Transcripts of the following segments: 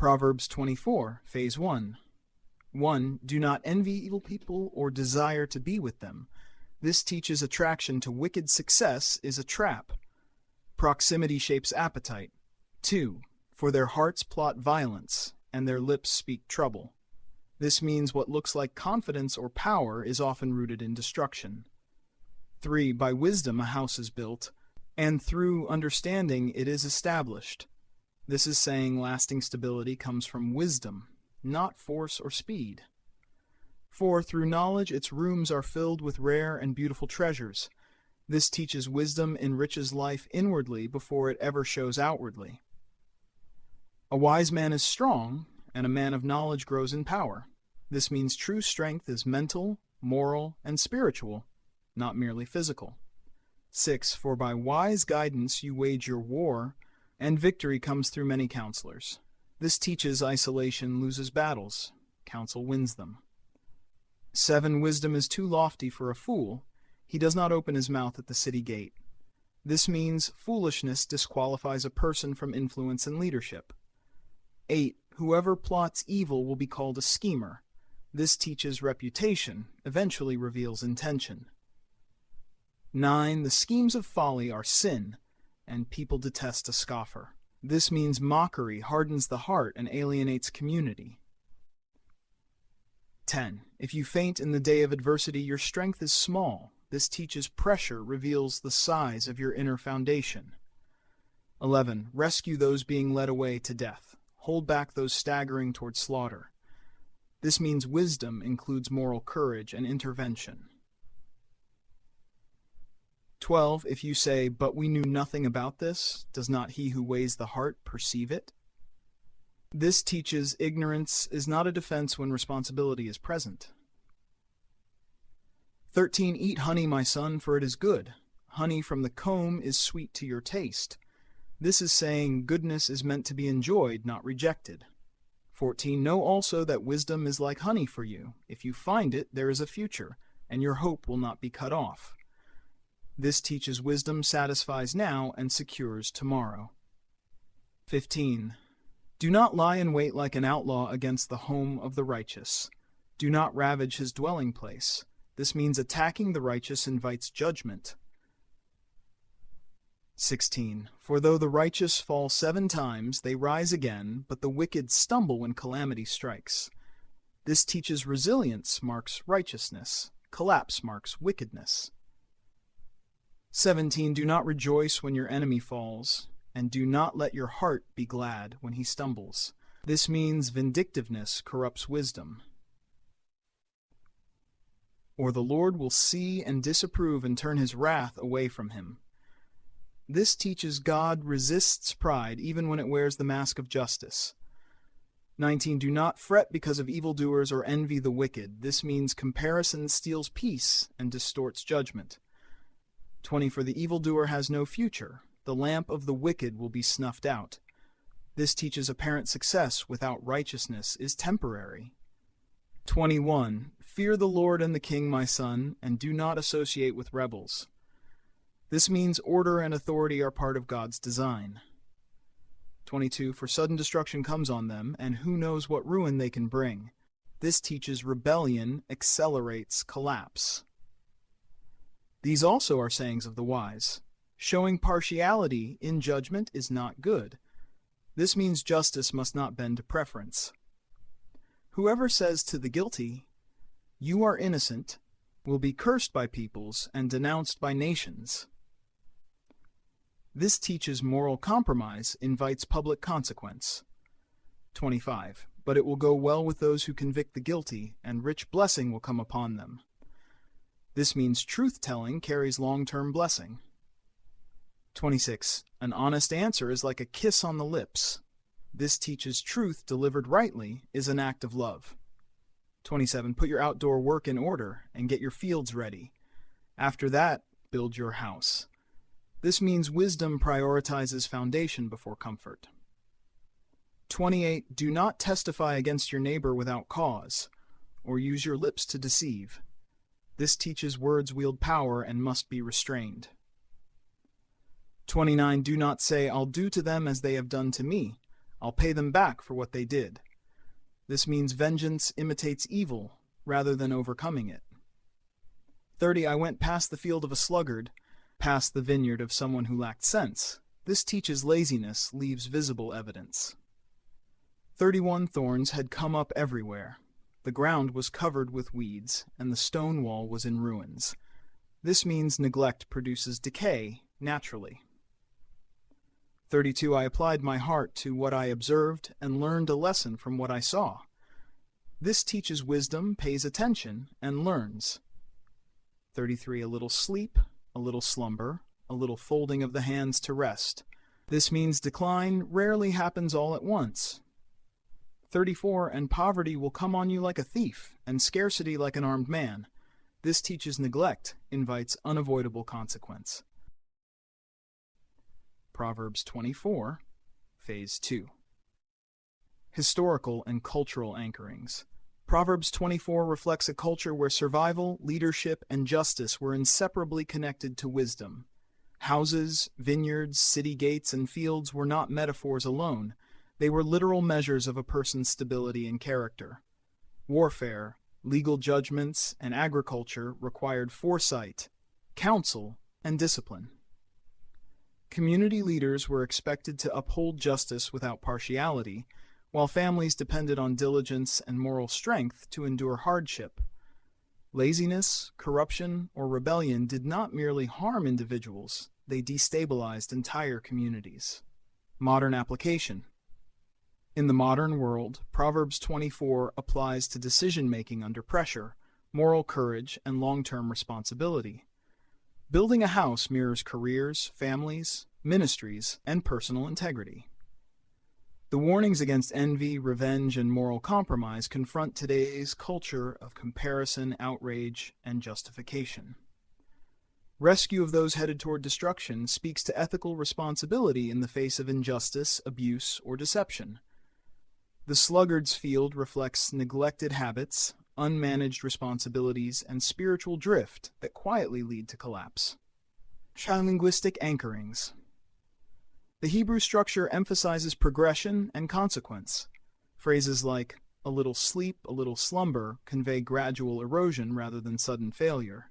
Proverbs 24, Phase 1. 1. Do not envy evil people or desire to be with them. This teaches attraction to wicked success is a trap. Proximity shapes appetite. 2. For their hearts plot violence, and their lips speak trouble. This means what looks like confidence or power is often rooted in destruction. 3. By wisdom a house is built, and through understanding it is established. This is saying lasting stability comes from wisdom, not force or speed. 4. Through knowledge its rooms are filled with rare and beautiful treasures. This teaches wisdom enriches life inwardly before it ever shows outwardly. A wise man is strong, and a man of knowledge grows in power. This means true strength is mental, moral, and spiritual, not merely physical. 6. For by wise guidance you wage your war, and victory comes through many counselors. This teaches isolation loses battles, counsel wins them. 7. Wisdom is too lofty for a fool. He does not open his mouth at the city gate. This means foolishness disqualifies a person from influence and leadership. 8. Whoever plots evil will be called a schemer. This teaches reputation, eventually reveals intention. 9. The schemes of folly are sin, and people detest a scoffer. This means mockery hardens the heart and alienates community. 10. If you faint in the day of adversity, your strength is small. This teaches pressure reveals the size of your inner foundation. 11. Rescue those being led away to death. Hold back those staggering toward slaughter. This means wisdom includes moral courage and intervention. 12. If you say, "But we knew nothing about this," does not he who weighs the heart perceive it? This teaches ignorance is not a defense when responsibility is present. 13. Eat honey, my son, for it is good. Honey from the comb is sweet to your taste. This is saying goodness is meant to be enjoyed, not rejected. 14. Know also that wisdom is like honey for you. If you find it, there is a future, and your hope will not be cut off. This teaches wisdom satisfies now and secures tomorrow. 15. Do not lie in wait like an outlaw against the home of the righteous. Do not ravage his dwelling place. This means attacking the righteous invites judgment. 16. For though the righteous fall 7 times, they rise again, but the wicked stumble when calamity strikes. This teaches resilience marks righteousness. Collapse marks wickedness. 17. Do not rejoice when your enemy falls, and do not let your heart be glad when he stumbles. This means vindictiveness corrupts wisdom. Or the Lord will see and disapprove and turn his wrath away from him. This teaches God resists pride even when it wears the mask of justice. 19. Do not fret because of evildoers or envy the wicked. This means comparison steals peace and distorts judgment. 20. For the evildoer has no future. The lamp of the wicked will be snuffed out. This teaches apparent success without righteousness is temporary. 21. Fear the Lord and the King, my son, and do not associate with rebels. This means order and authority are part of God's design. 22. For sudden destruction comes on them, and who knows what ruin they can bring. This teaches rebellion accelerates collapse. These also are sayings of the wise. Showing partiality in judgment is not good. This means justice must not bend to preference. Whoever says to the guilty, "You are innocent," will be cursed by peoples and denounced by nations. This teaches moral compromise, invites public consequence. 25. But it will go well with those who convict the guilty, and rich blessing will come upon them. This means truth-telling carries long-term blessing. 26. An honest answer is like a kiss on the lips. This teaches truth delivered rightly is an act of love. 27. Put your outdoor work in order and get your fields ready. After that, build your house. This means wisdom prioritizes foundation before comfort. 28. Do not testify against your neighbor without cause, or use your lips to deceive. This teaches words wield power and must be restrained. 29. Do not say, "I'll do to them as they have done to me. I'll pay them back for what they did. This means vengeance imitates evil rather than overcoming it. 30. I went past the field of a sluggard, past the vineyard of someone who lacked sense. This teaches laziness leaves visible evidence. 31. Thorns had come up everywhere. The ground was covered with weeds, and the stone wall was in ruins. This means neglect produces decay naturally. 32. I applied my heart to what I observed and learned a lesson from what I saw. This teaches wisdom, pays attention, and learns. 33. A little sleep, a little slumber, a little folding of the hands to rest. This means decline rarely happens all at once. 34. And poverty will come on you like a thief, and scarcity like an armed man. This teaches neglect, invites unavoidable consequence. Proverbs 24, Phase 2. Historical and cultural anchorings. Proverbs 24 reflects a culture where survival, leadership, and justice were inseparably connected to wisdom. Houses, vineyards, city gates, and fields were not metaphors alone. They were literal measures of a person's stability and character. Warfare, legal judgments, and agriculture required foresight, counsel, and discipline. Community leaders were expected to uphold justice without partiality, while families depended on diligence and moral strength to endure hardship. Laziness, corruption, or rebellion did not merely harm individuals, they destabilized entire communities. Modern application. In the modern world, Proverbs 24 applies to decision-making under pressure, moral courage, and long-term responsibility. Building a house mirrors careers, families, ministries, and personal integrity. The warnings against envy, revenge, and moral compromise confront today's culture of comparison, outrage, and justification. Rescue of those headed toward destruction speaks to ethical responsibility in the face of injustice, abuse, or deception. The sluggard's field reflects neglected habits, unmanaged responsibilities, and spiritual drift that quietly lead to collapse. Linguistic anchorings. The Hebrew structure emphasizes progression and consequence. Phrases like a little sleep, a little slumber convey gradual erosion rather than sudden failure.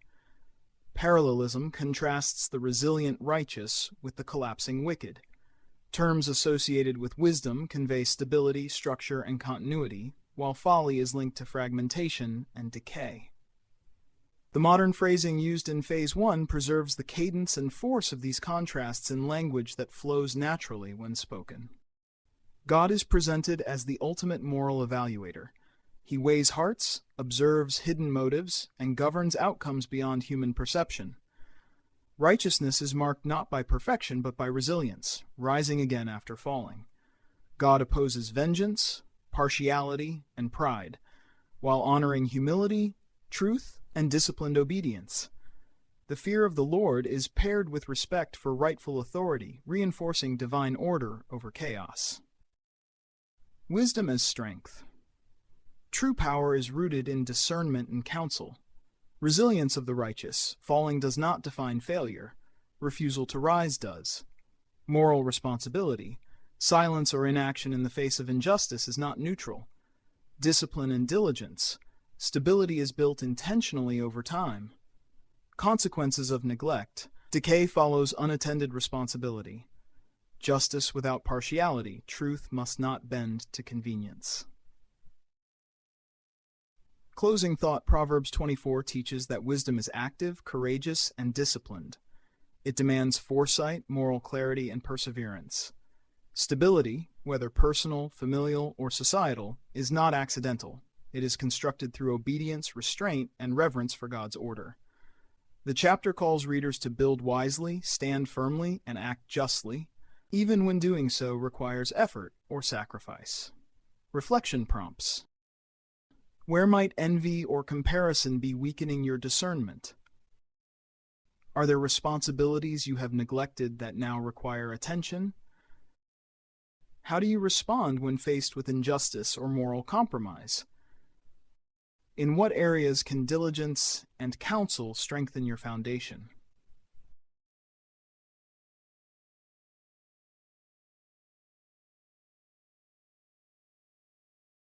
Parallelism contrasts the resilient righteous with the collapsing wicked. Terms associated with wisdom convey stability, structure, and continuity, while folly is linked to fragmentation and decay. The modern phrasing used in Phase 1 preserves the cadence and force of these contrasts in language that flows naturally when spoken. God is presented as the ultimate moral evaluator. He weighs hearts, observes hidden motives, and governs outcomes beyond human perception. Righteousness is marked not by perfection but by resilience, rising again after falling. God opposes vengeance, partiality, and pride, while honoring humility, truth, and disciplined obedience. The fear of the Lord is paired with respect for rightful authority, reinforcing divine order over chaos. Wisdom as strength. True power is rooted in discernment and counsel. Resilience of the righteous, falling does not define failure. Refusal to rise does. Moral responsibility. Silence or inaction in the face of injustice is not neutral. Discipline and diligence. Stability is built intentionally over time. Consequences of neglect. Decay follows unattended responsibility. Justice without partiality. Truth must not bend to convenience. Closing thought. Proverbs 24 teaches that wisdom is active, courageous, and disciplined. It demands foresight, moral clarity, and perseverance. Stability, whether personal, familial, or societal, is not accidental. It is constructed through obedience, restraint, and reverence for God's order. The chapter calls readers to build wisely, stand firmly, and act justly, even when doing so requires effort or sacrifice. Reflection prompts. Where might envy or comparison be weakening your discernment? Are there responsibilities you have neglected that now require attention? How do you respond when faced with injustice or moral compromise? In what areas can diligence and counsel strengthen your foundation?